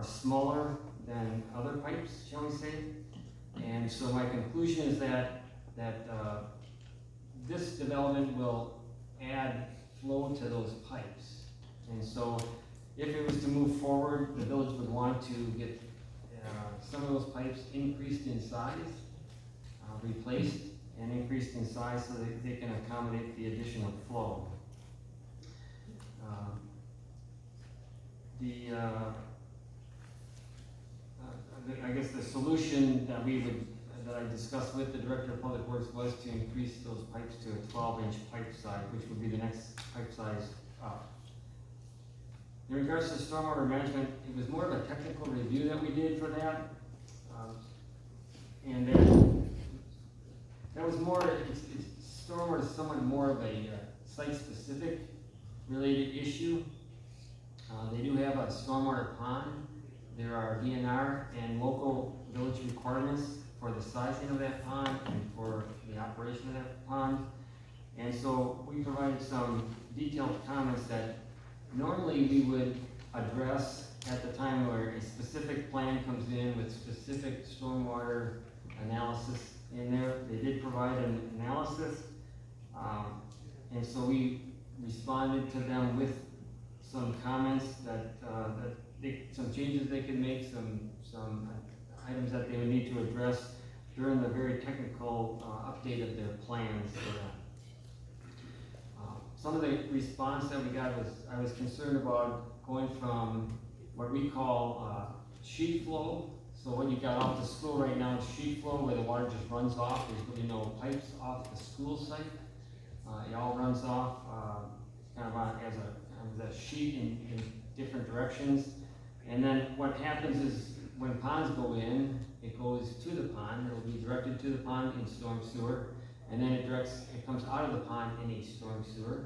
smaller than other pipes, shall we say. And so my conclusion is that this development will add flow to those pipes. And so if it was to move forward, the village would want to get some of those pipes increased in size, replaced and increased in size so that they can accommodate the additional flow. I guess the solution that I discussed with the Director of Public Works was to increase those pipes to a 12-inch pipe size, which would be the next pipe size up. In regards to stormwater management, it was more of a technical review that we did for that. And that was more, stormwater is somewhat more of a site-specific related issue. They do have a stormwater pond. There are DNR and local village requirements for the sizing of that pond and for the operation of that pond. And so we provided some detailed comments that normally we would address at the time where a specific plan comes in with specific stormwater analysis in there. They did provide an analysis, and so we responded to them with some comments that some changes they could make, some items that they would need to address during the very technical update of their plans for that. Some of the response that we got was, I was concerned about going from what we call sheet flow. So when you got off the school right now, it's sheet flow where the water just runs off. There's really no pipes off the school site. It all runs off kind of as a sheet in different directions. And then what happens is when ponds go in, it goes to the pond. It'll be directed to the pond in storm sewer. And then it comes out of the pond in a storm sewer.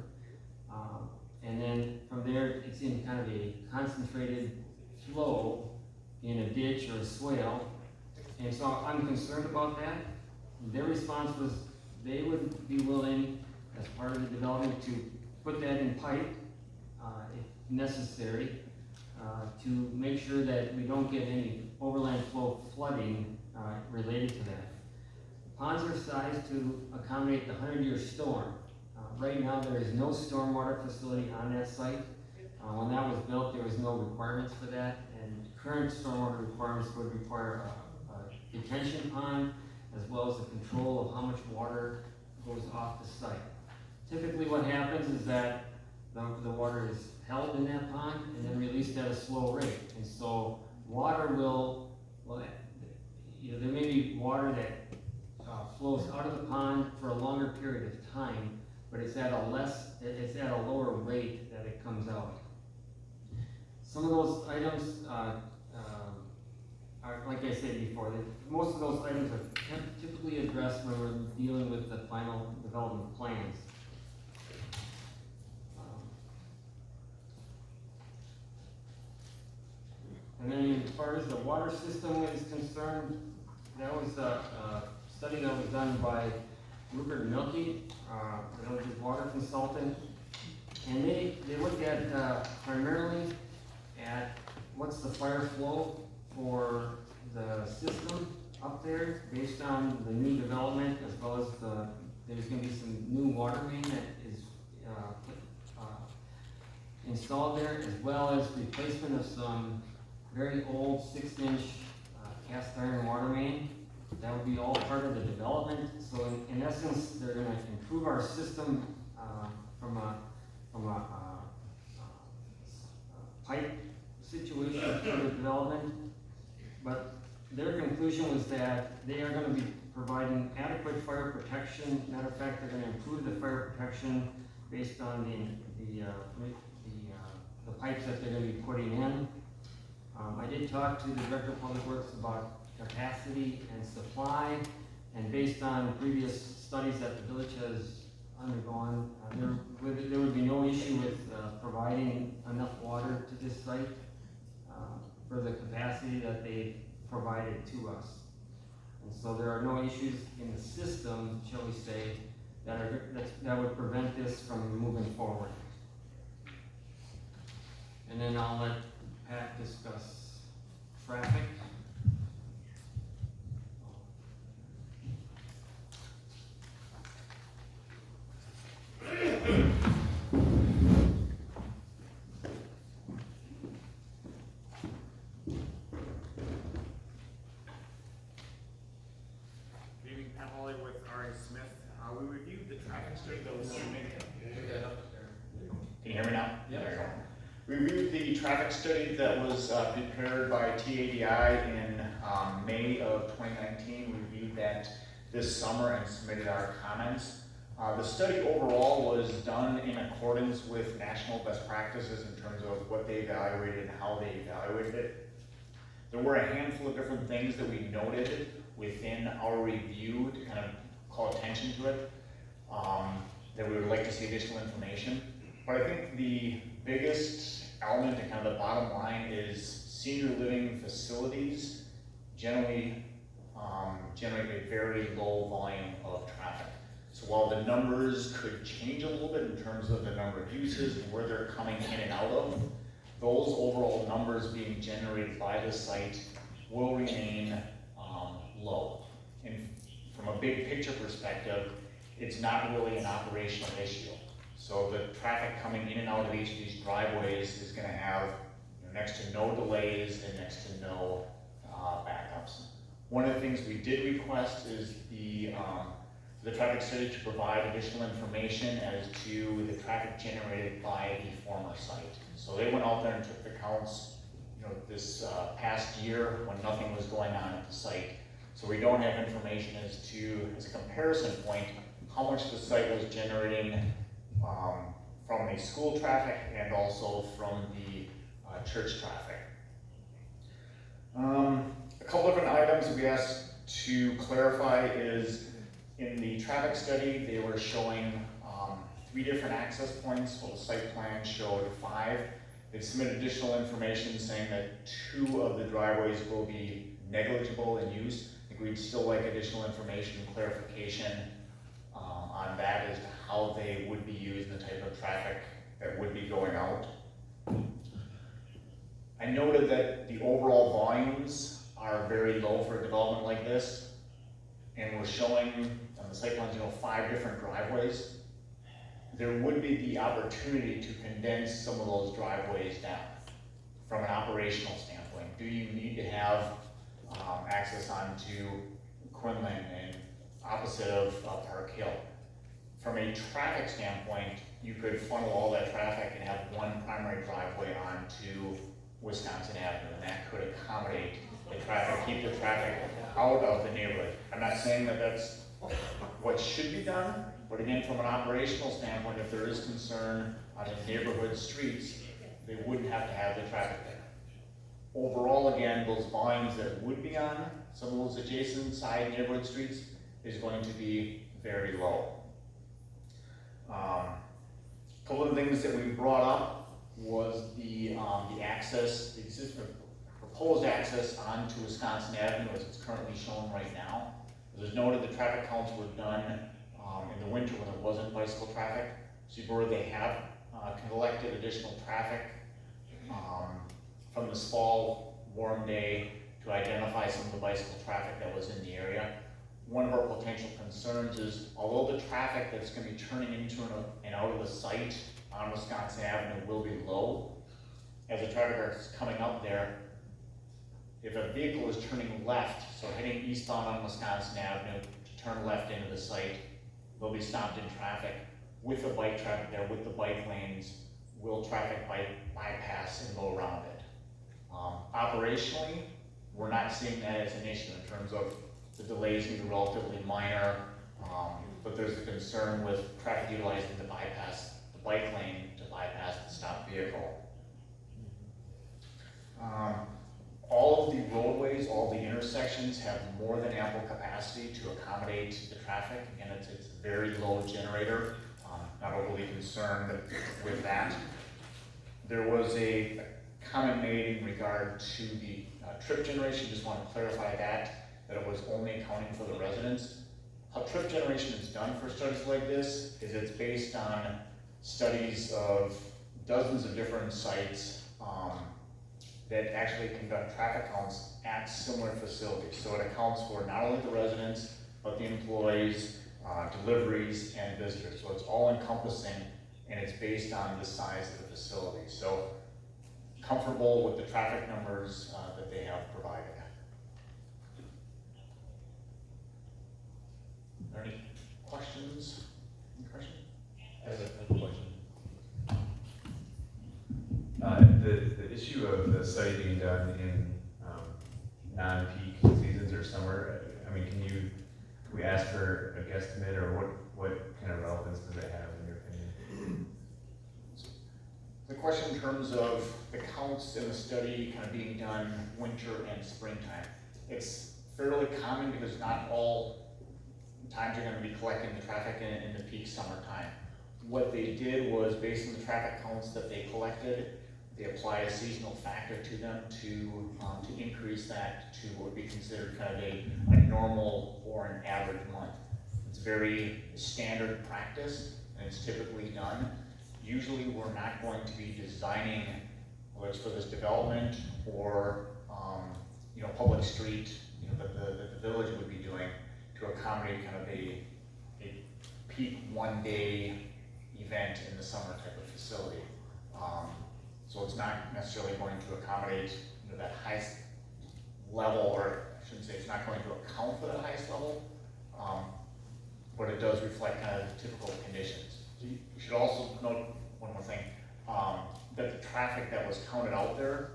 And then from there, it's in kind of a concentrated flow in a ditch or a swale. And so I'm concerned about that. Their response was they would be willing, as part of the development, to put that in pipe, if necessary, to make sure that we don't get any overland flow flooding related to that. Ponds are sized to accommodate the 100-year storm. Right now, there is no stormwater facility on that site. When that was built, there was no requirements for that, and current stormwater requirements would require a detention pond, as well as the control of how much water goes off the site. Typically what happens is that the water is held in that pond and then released at a slow rate. And so water there may be water that flows out of the pond for a longer period of time, but it's at a lower rate that it comes out. Some of those items are, like I said before, most of those items are typically addressed when we're dealing with the final development plans. And then as far as the water system is concerned, that was a study that was done by Rupert Milky, the village's water consultant. And they looked at primarily at what's the fire flow for the system up there based on the new development, as well as there's going to be some new water main that is installed there, as well as replacement of some very old 6-inch cast iron water main. That would be all part of the development. So in essence, they're going to improve our system from a pipe situation for the development. But their conclusion was that they are going to be providing adequate fire protection. Matter of fact, they're going to improve the fire protection based on the pipes that they're going to be putting in. I did talk to the Director of Public Works about capacity and supply, and based on previous studies that the village has undergone, there would be no issue with providing enough water to this site for the capacity that they provided to us. And so there are no issues in the system, shall we say, that would prevent this from moving forward. And then I'll let Pat discuss traffic. We reviewed the traffic study that was submitted. Can you hear me now? Yep. There you go. We reviewed the traffic study that was prepared by TADI in May of 2019. We reviewed that this summer and submitted our comments. The study overall was done in accordance with national best practices in terms of what they evaluated and how they evaluated it. There were a handful of different things that we noted within our review to kind of call attention to it, that we would like to see additional information. But I think the biggest element and kind of the bottom line is senior living facilities generally generate a very low volume of traffic. So while the numbers could change a little bit in terms of the number of uses and where they're coming in and out of, those overall numbers being generated by the site will remain low. And from a big picture perspective, it's not really an operational issue. So the traffic coming in and out of each of these driveways is going to have next to no delays and next to no backups. One of the things we did request is the traffic study to provide additional information as to the traffic generated by the former site. So they went out there and took the counts, this past year when nothing was going on at the site. So we don't have information as a comparison point, how much the site was generating from the school traffic and also from the church traffic. A couple different items we asked to clarify is in the traffic study, they were showing 3 different access points, while the site plan showed 5. They submitted additional information saying that 2 of the driveways will be negligible in use. I think we'd still like additional information and clarification on that as to how they would be used and the type of traffic that would be going out. I noted that the overall volumes are very low for a development like this, and we're showing on the site plans, 5 different driveways. There would be the opportunity to condense some of those driveways down from an operational standpoint. Do you need to have access onto Quinlan and opposite of Park Hill? From a traffic standpoint, you could funnel all that traffic and have one primary driveway onto Wisconsin Avenue, and that could accommodate the traffic, keep the traffic out of the neighborhood. I'm not saying that that's what should be done, but again, from an operational standpoint, if there is concern on the neighborhood streets, they wouldn't have to have the traffic there. Overall, again, those volumes that would be on some of those adjacent side neighborhood streets is going to be very low. A couple of things that we brought up was the access, the existing proposed access onto Wisconsin Avenue as it's currently shown right now. As was noted, the traffic counts were done in the winter when there wasn't bicycle traffic. So they have collected additional traffic from this fall warm day to identify some of the bicycle traffic that was in the area. One of our potential concerns is, although the traffic that's going to be turning into and out of the site on Wisconsin Avenue will be low, as the traffic is coming up there, if a vehicle is turning left, so heading eastbound on Wisconsin Avenue to turn left into the site, they'll be stopped in traffic. With the bike traffic there, with the bike lanes, will traffic bypass and go around it? Operationally, we're not seeing that as an issue in terms of the delays being relatively minor, but there's a concern with traffic utilizing the bike lane to bypass the stopped vehicle. All of the roadways, all the intersections have more than ample capacity to accommodate the traffic, and it's a very low generator. Not overly concerned with that. There was a comment made in regard to the trip generation. Just want to clarify that it was only accounting for the residents. How trip generation is done for studies like this is it's based on studies of dozens of different sites that actually conduct traffic counts at similar facilities. So it accounts for not only the residents, but the employees, deliveries, and visitors. So it's all encompassing, and it's based on the size of the facility. So comfortable with the traffic numbers that they have provided. Are there any questions? Any questions? I have a question. The issue of the study being done in non-peak seasons or summer, I mean, can we ask for a guesstimate, or what kind of relevance does it have in your opinion? The question in terms of the counts in the study kind of being done winter and springtime. It's fairly common because not all times you're going to be collecting the traffic in the peak summertime. What they did was, based on the traffic counts that they collected, they applied a seasonal factor to them to increase that to what would be considered kind of a normal or an average month. It's very standard practice, and it's typically done. Usually we're not going to be designing, whether it's for this development or public street, that the village would be doing to accommodate kind of a peak one-day event in the summer type of facility. So it's not necessarily going to accommodate that highest level, or I shouldn't say it's not going to account for the highest level, but it does reflect kind of typical conditions. You should also note one more thing, that the traffic that was counted out there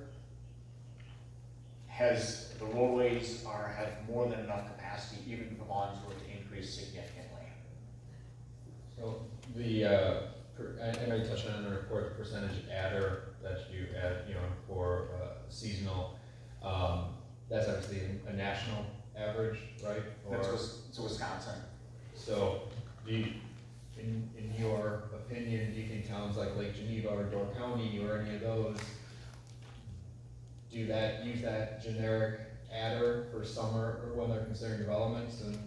the roadways have more than enough capacity, even if the volumes were to increase significantly. So I know you touched on in the report the percentage adder that you add, for seasonal. That's obviously a national average, right? It's Wisconsin. So, in your opinion, do you think towns like Lake Geneva or Door County or any of those use that generic adder for summer, or when they're considering developments, and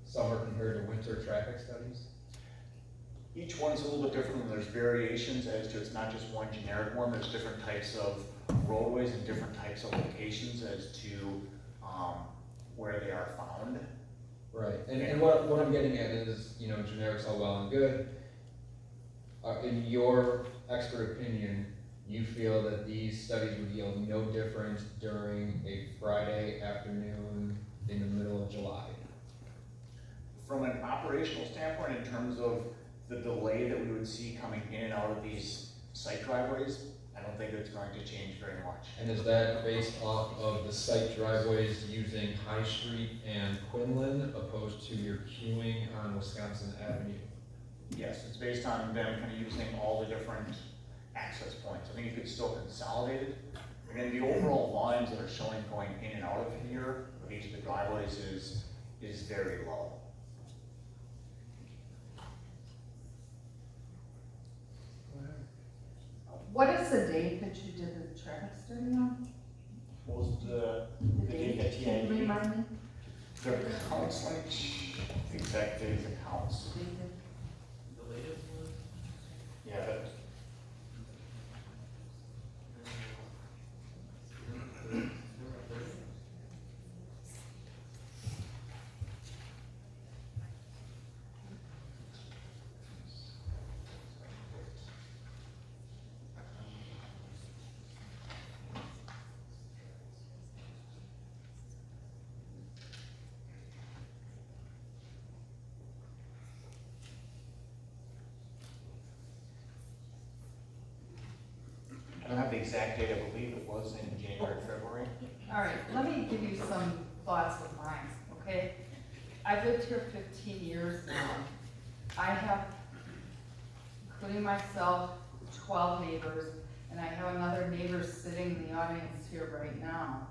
summer compared to winter traffic studies? Each one's a little bit different, and there's variations as to, it's not just one generic one. There's different types of roadways and different types of locations as to where they are found. Right, and what I'm getting at is, generics all well and good. In your expert opinion, you feel that these studies would yield no difference during a Friday afternoon in the middle of July? From an operational standpoint, in terms of the delay that we would see coming in and out of these site driveways, I don't think it's going to change very much. And is that based off of the site driveways using High Street and Quinlan opposed to your queuing on Wisconsin Avenue? Yes, it's based on them kind of using all the different access points. I think you could still consolidate it. Again, the overall volumes that are showing going in and out of here of each of the driveways is very low. What is the date that you did the traffic study on? What was the date that Can you remind me? The counts, let me check the exact days of counts. The date The latest one? Yeah, but I don't have the exact date. I believe it was in January, February. All right, let me give you some thoughts of mine, okay? I've lived here 15 years now. I have, including myself, 12 neighbors, and I have another neighbor sitting in the audience here right now.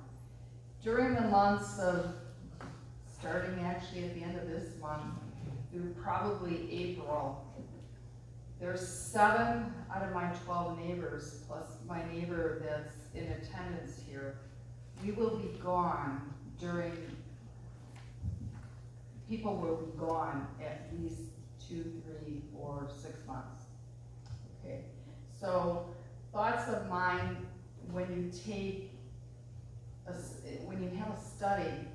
During the months of, starting actually at the end of this month, through probably April, there's 7 out of my 12 neighbors, plus my neighbor that's in attendance here. We will be gone people will be gone at least 2, 3, 4, 6 months. Okay, so thoughts of mine when you take when you have a study,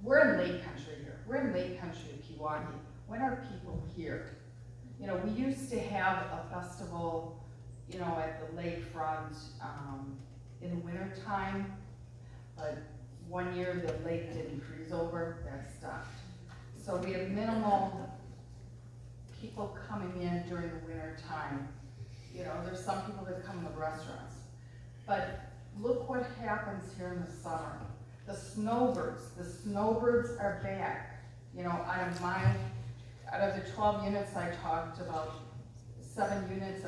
we're in lake country here. We're in lake country of Pewaukee. When are people here? You know, we used to have a festival, you know, at the lakefront in the winter time, but one year the lake didn't freeze over, that stopped. So we have minimal people coming in during the winter time. You know, there's some people that come in the restaurants. But look what happens here in the summer. The snowbirds are back. You know, out of the 12 units I talked about, 7 units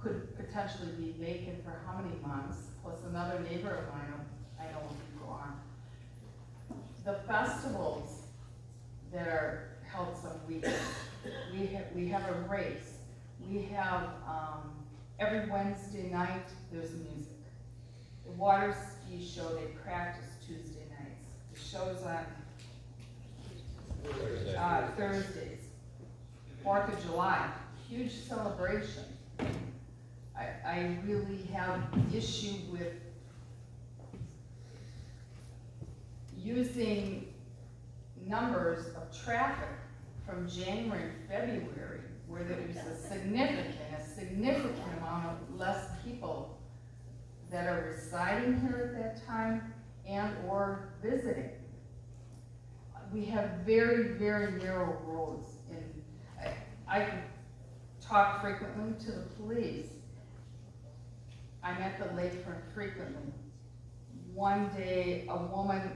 could potentially be vacant for how many months, plus another neighbor of mine, I know will go on. The festivals that are held some weekends, we have a race. We have, every Wednesday night, there's music. The water ski show, they practice Tuesday nights. The show's on Thursdays. 4th of July, huge celebration. I really have issue with using numbers of traffic from January and February, where there was a significant amount of less people that are residing here at that time and or visiting. We have very, very narrow roads, and I talk frequently to the police. I'm at the lakefront frequently. One day, a woman,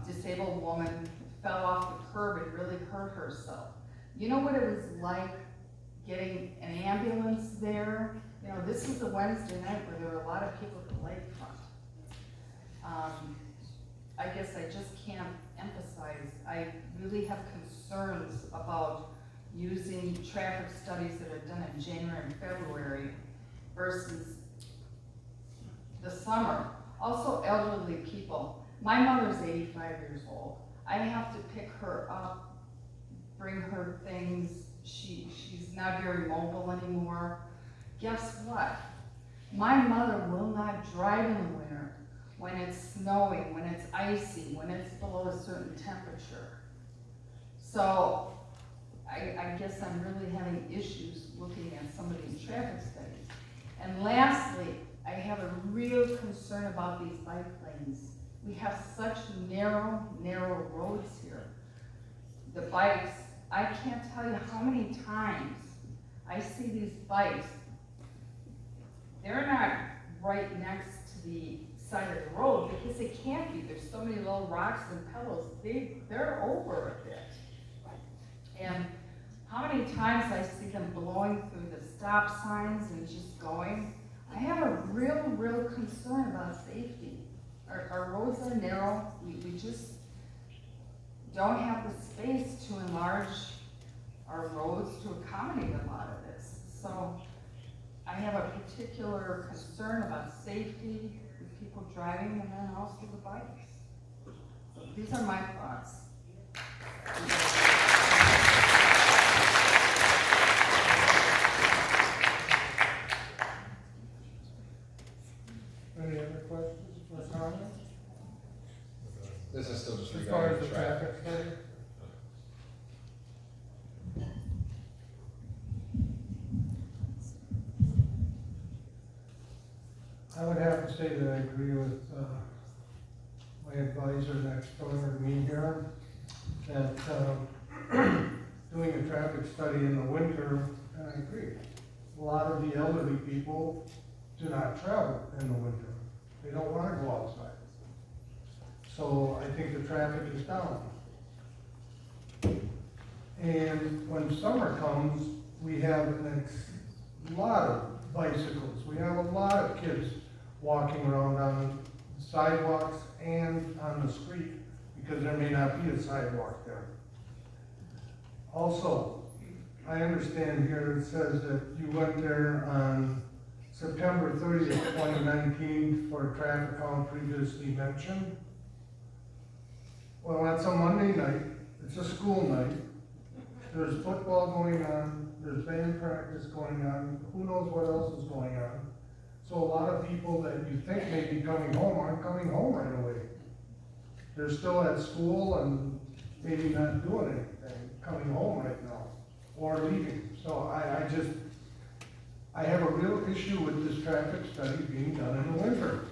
disabled woman, fell off the curb and really hurt herself. You know what it was like getting an ambulance there? You know, this was a Wednesday night where there were a lot of people at the lakefront. I guess I just can't emphasize, I really have concerns about using traffic studies that are done in January and February versus the summer. Also elderly people. My mother's 85 years old. I have to pick her up, bring her things. She's not very mobile anymore. Guess what? My mother will not drive in the winter when it's snowing, when it's icy, when it's below a certain temperature. So I guess I'm really having issues looking at some of these traffic studies. And lastly, I have a real concern about these bike lanes. We have such narrow roads here. The bikes, I can't tell you how many times I see these bikes. They're not right next to the side of the road because they can't be. There's so many little rocks and pebbles. They're over a bit. And how many times I see them blowing through the stop signs and just going. I have a real concern about safety. Our roads are narrow. We just don't have the space to enlarge our roads to accommodate a lot of this. So I have a particular concern about safety with people driving and then also the bikes. So these are my thoughts. Any other questions or comments? This is still just As far as regarding the traffic. traffic study? I would have to say that I agree with my advisor next door to me here, that doing a traffic study in the winter, and I agree, a lot of the elderly people do not travel in the winter. They don't want to go outside. So I think the traffic is down. And when summer comes, we have a lot of bicycles. We have a lot of kids walking around on sidewalks and on the street because there may not be a sidewalk there. Also, I understand here it says that you went there on September 30th, 2019 for a traffic count previously mentioned. Well, that's a Monday night, it's a school night, there's football going on, there's band practice going on, who knows what else is going on. So a lot of people that you think may be coming home aren't coming home right away. They're still at school and maybe not doing anything, coming home right now, or leaving. So I have a real issue with this traffic study being done in the winter.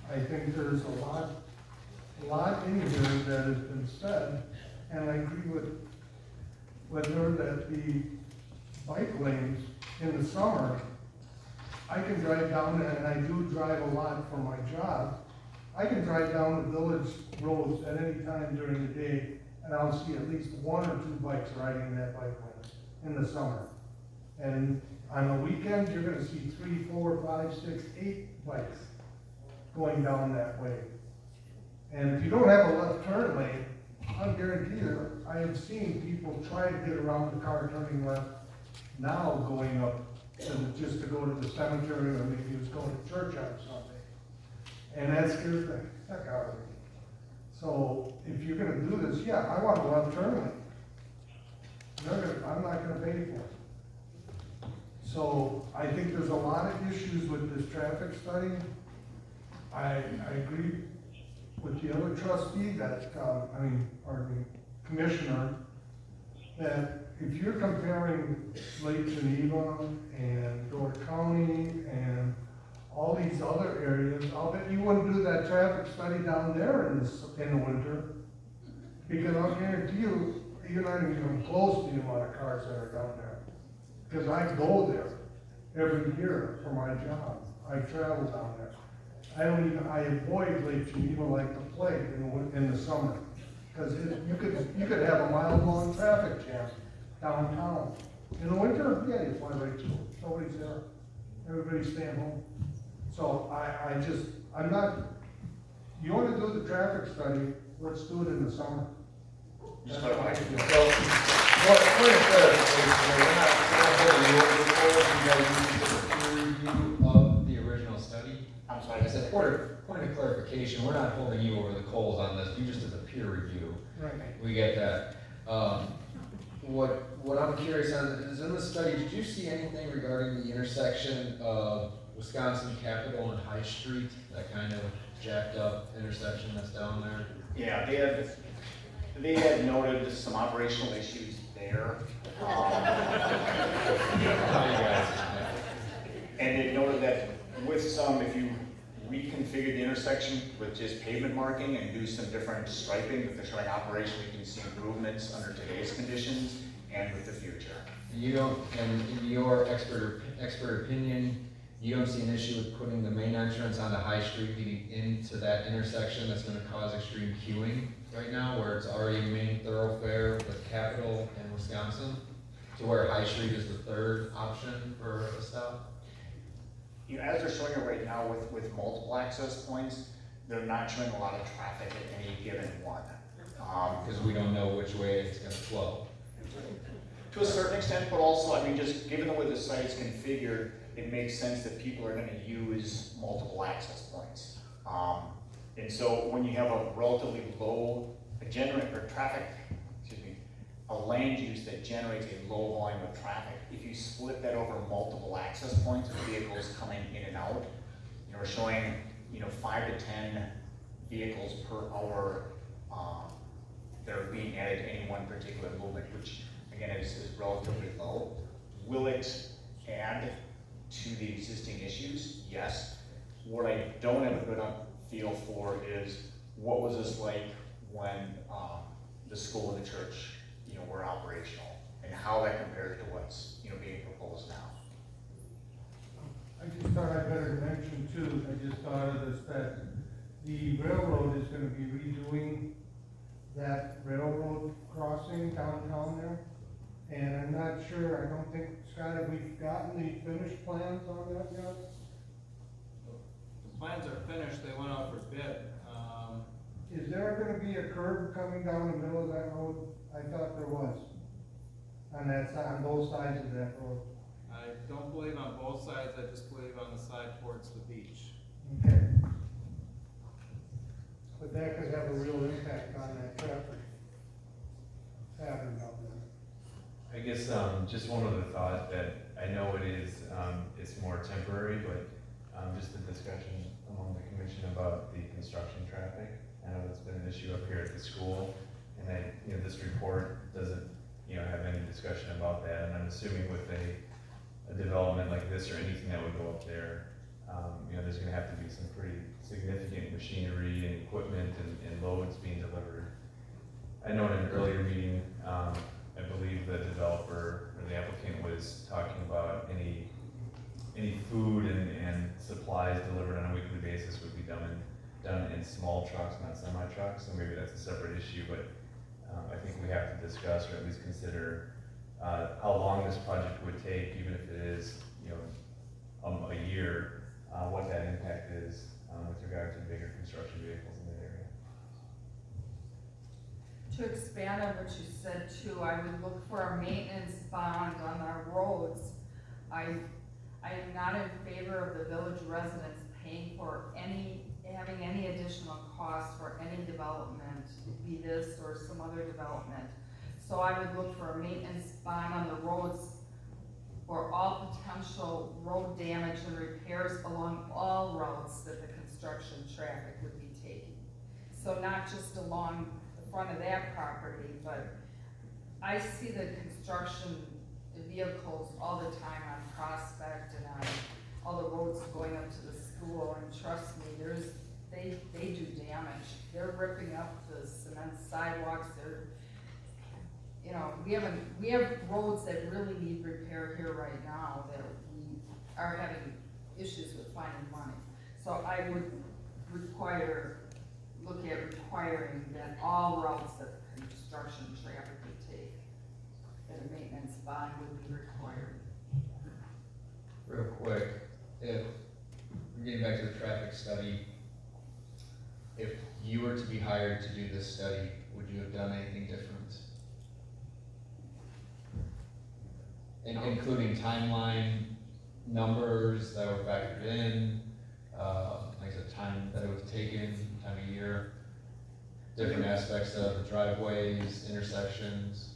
I think there's a lot in here that has been said, and I agree with her that the bike lanes in the summer, I can drive down there, and I do drive a lot for my job. I can drive down the village roads at any time during the day, and I'll see at least one or two bikes riding that bike lane in the summer. And on the weekends, you're gonna see 3, 4, 5, 6, 8 bikes going down that way. And if you don't have a left turn lane, I'll guarantee you, I have seen people try to get around the car turning left now going up just to go to the cemetery, or maybe just going to church on Sunday. And that scares the heck out of me. So if you're gonna do this, yeah, I want a left turn lane. I'm not gonna pay for it. So I think there's a lot of issues with this traffic study. I agree with the other trustee that, commissioner, that if you're comparing Lake Geneva and Door County and all these other areas, I'll bet you wouldn't do that traffic study down there in the winter. Because I'll guarantee you, you're not even come close to the amount of cars that are down there. Because I go there every year for my job. I travel down there. I avoid Lake Geneva like the plague in the summer. Because you could have a mile-long traffic jam downtown. In the winter, yeah, you fly right through. Nobody's there. Everybody's staying home. So I'm not, you wanna do the traffic study, let's do it in the summer. Just That's like what I feel. So, point of clarification, we're not holding you over the coals, you guys need a peer review of the original study. I'm Like sorry, I said, point of clarification, we're not holding you over the coals on this, you just did the peer review. Right. We get that. What I'm curious on is in the study, did you see anything regarding the intersection of Wisconsin Capitol and High Street, that kind of jacked up intersection that's down there? yeah, they had noted some operational issues there. And they noted that with some, if you reconfigure the intersection with just pavement marking and do some different striping, if they're showing operation, you can see improvements under today's conditions and with the future. You don't, and in your expert opinion, you don't see an issue with putting the main entrance onto High Street leading into that intersection that's gonna cause extreme queuing right now, where it's already a main thoroughfare with Capitol and Wisconsin, to where High Street is the third option for a stop? You know, as they're showing it right now with multiple access points, they're not showing a lot of traffic at any given one. Because we don't know which way it's gonna flow. To a certain extent, but also, I mean, just given the way the site's configured, it makes sense that people are gonna use multiple access points. And so when you have a relatively low a land use that generates a low volume of traffic, if you split that over multiple access points of vehicles coming in and out, you know, we're showing, 5 to 10 vehicles per hour, that are being added to any one particular movement, which again is relatively low. Will it add to the existing issues? Yes. What I don't have a good feel for is what was this like when the school and the church, were operational, and how that compares to what's being proposed now. I just thought I'd better mention too, I just thought of this, that the railroad is gonna be redoing that railroad crossing downtown there. And I'm not sure, I don't think, Scott, have we gotten the finished plans on that yet? The plans are finished, they went out for bid. Is there gonna be a curb coming down the middle of that road? I thought there was. On that side, on both sides of that road. I don't believe on both sides, I just believe on the side towards the beach. Okay. But that could have a real impact on that traffic pattern out there. I guess, just one other thought that I know it is, it's more temporary, but, just a discussion among the commission about the construction traffic. I know that's been an issue up here at the school, and that, you know, this report doesn't, you know, have any discussion about that, and I'm assuming with a development like this or anything that would go up there, you know, there's gonna have to be some pretty significant machinery and equipment and loads being delivered. I know in an earlier meeting, I believe the developer or the applicant was talking about any food and supplies delivered on a weekly basis would be done in small trucks, not semi-trucks, so maybe that's a separate issue, but I think we have to discuss or at least consider how long this project would take, even if it is, you know, a year, what that impact is with regard to bigger construction vehicles in that area. To expand on what you said too, I would look for a maintenance bond on our roads. I am not in favor of the village residents paying for having any additional costs for any development, be this or some other development. So I would look for a maintenance bond on the roads for all potential road damage and repairs along all routes that the construction traffic would be taking. So not just along the front of that property, but I see the construction vehicles all the time on Prospect and on all the roads going up to the school, and trust me, they do damage. They're ripping up the cement sidewalks, you know, we have roads that really need repair here right now that we are having issues with finding money. So I would look at requiring that all routes that construction traffic would take, that a maintenance bond would be required. Real quick, if, getting back to the traffic study, if you were to be hired to do this study, would you have done anything different? Including timeline, numbers that were factored in, like the time that it was taken, time of year, different aspects of the driveways, intersections.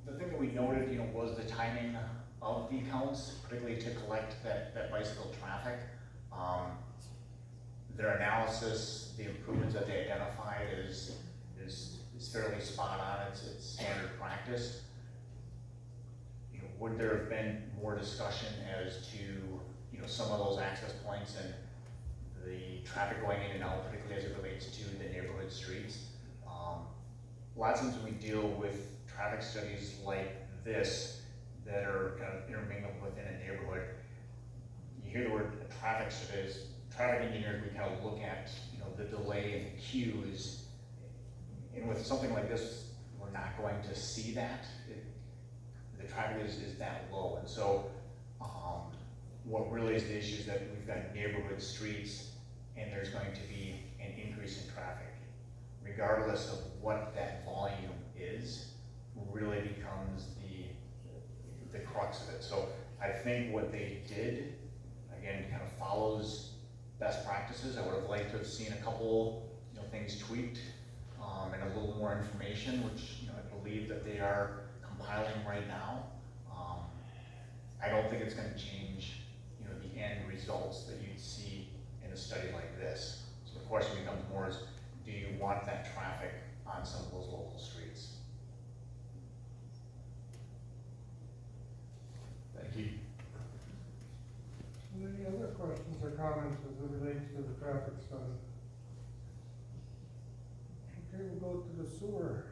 The thing that we noted, you know, was the timing of the counts, particularly to collect that bicycle traffic. Their analysis, the improvements that they identified is fairly spot on, it's standard practice. You know, would there have been more discussion as to, you know, some of those access points and the traffic going in and out, particularly as it relates to the neighborhood streets? A lot of times when we deal with traffic studies like this that are kind of intermingled within a neighborhood, you hear the word traffic studies. Traffic engineers, we kind of look at, you know, the delay and the queues. And with something like this, we're not going to see that. The traffic is that low. And so what really is the issue is that we've got neighborhood streets and there's going to be an increase in traffic. Regardless of what that volume is, really becomes the crux of it. So I think what they did, again, kind of follows best practices. I would have liked to have seen a couple, you know, things tweaked and a little more information, which, you know, I believe that they are compiling right now. I don't think it's going to change, you know, the end results that you'd see in a study like this. So the question becomes more is, do you want that traffic on some of those local streets? Thank you. Any other questions or comments as it relates to the traffic study? Okay, we'll go to the sewer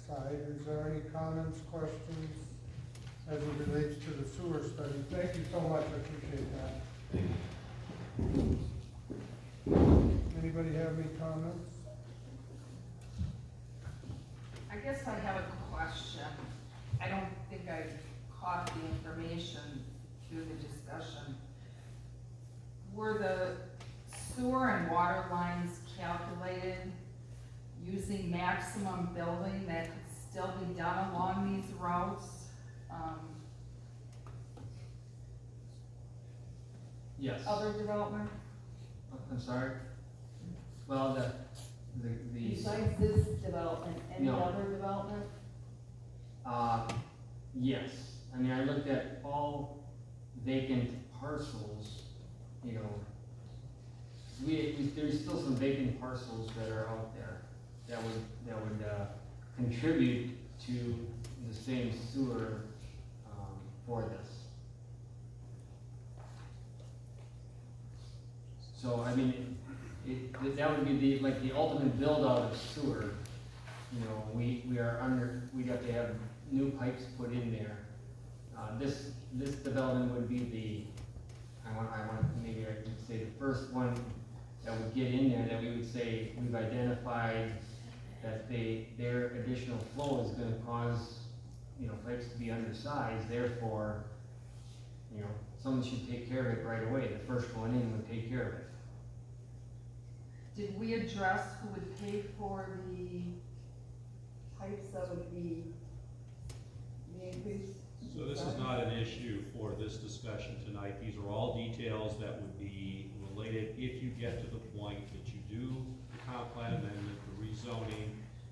side. Is there any comments, questions as it relates to the sewer study? Thank you so much, I appreciate that. Anybody have any comments? I guess I have a question. I don't think I caught the information through the discussion. Were the sewer and water lines calculated using maximum building that could still be done along these routes? Yes. Other development? I'm sorry? Well, the. Besides this development, any No. other development? Yes, I mean, I looked at all vacant parcels, you know, there's still some vacant parcels that are out there that would contribute to the same sewer, for this. So, I mean, that would be the ultimate build out of sewer. You know, we'd have to have new pipes put in there. This development would be maybe I could say the first one that would get in there, that we would say, we've identified that their additional flow is gonna cause, you know, pipes to be undersized, therefore, you know, someone should take care of it right away. The first one in would take care of it. Did we address who would pay for the pipes that would be the increase? So this is not an issue for this discussion tonight. These are all details that would be related if you get to the point that you do the comp plan amendment, the rezoning,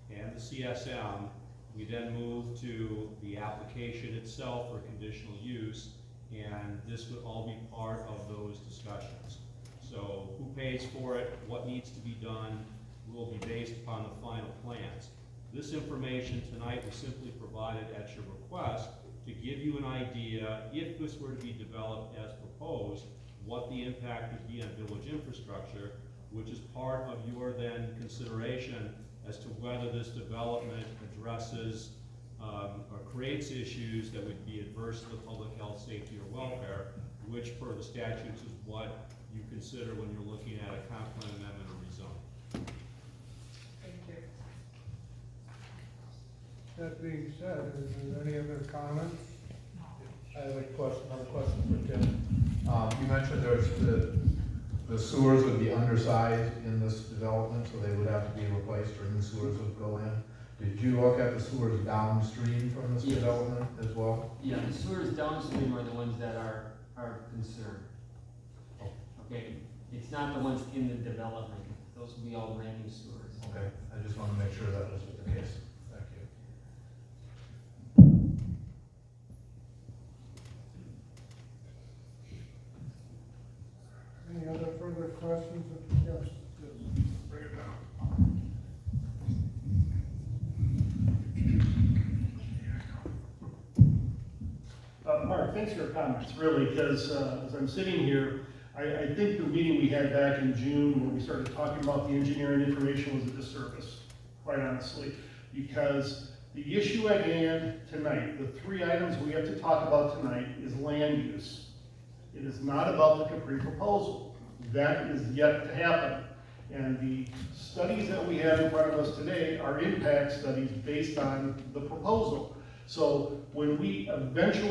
and the CSM. We then move to the application itself for conditional use, and this would all be part of those discussions. So who pays for it, what needs to be done, will be based upon the final plans. This information tonight was simply provided at your request to give you an idea, if this were to be developed as proposed, what the impact would be on village infrastructure, which is part of your then consideration as to whether this development addresses or creates issues that would be adverse to the public health, safety, or welfare, which per the statutes is what you consider when you're looking at a comp plan amendment or rezone. Thank you. That being said, is there any other comments? I have another question for Tim. You mentioned the sewers would be undersized in this development, so they would have to be replaced or new sewers would go in. Did you look at the sewers downstream from this Yes. development as well? Yeah, the sewers downstream are the ones that are concerned. Okay, it's not the ones in the development, those will be all brand new sewers. Okay, I just want to make sure that was the case. Thank you. Any other further questions? Yes, bring it down. Mark, thanks for your comments, really, because as I'm sitting here, I think the meeting we had back in June, when we started talking about the engineering information, was a disservice, quite honestly, because the issue at hand tonight, the three items we have to talk about tonight, is land use. It is not about the Capri proposal. That is yet to happen. And the studies that we have in front of us today are impact studies based on the proposal. So when we eventually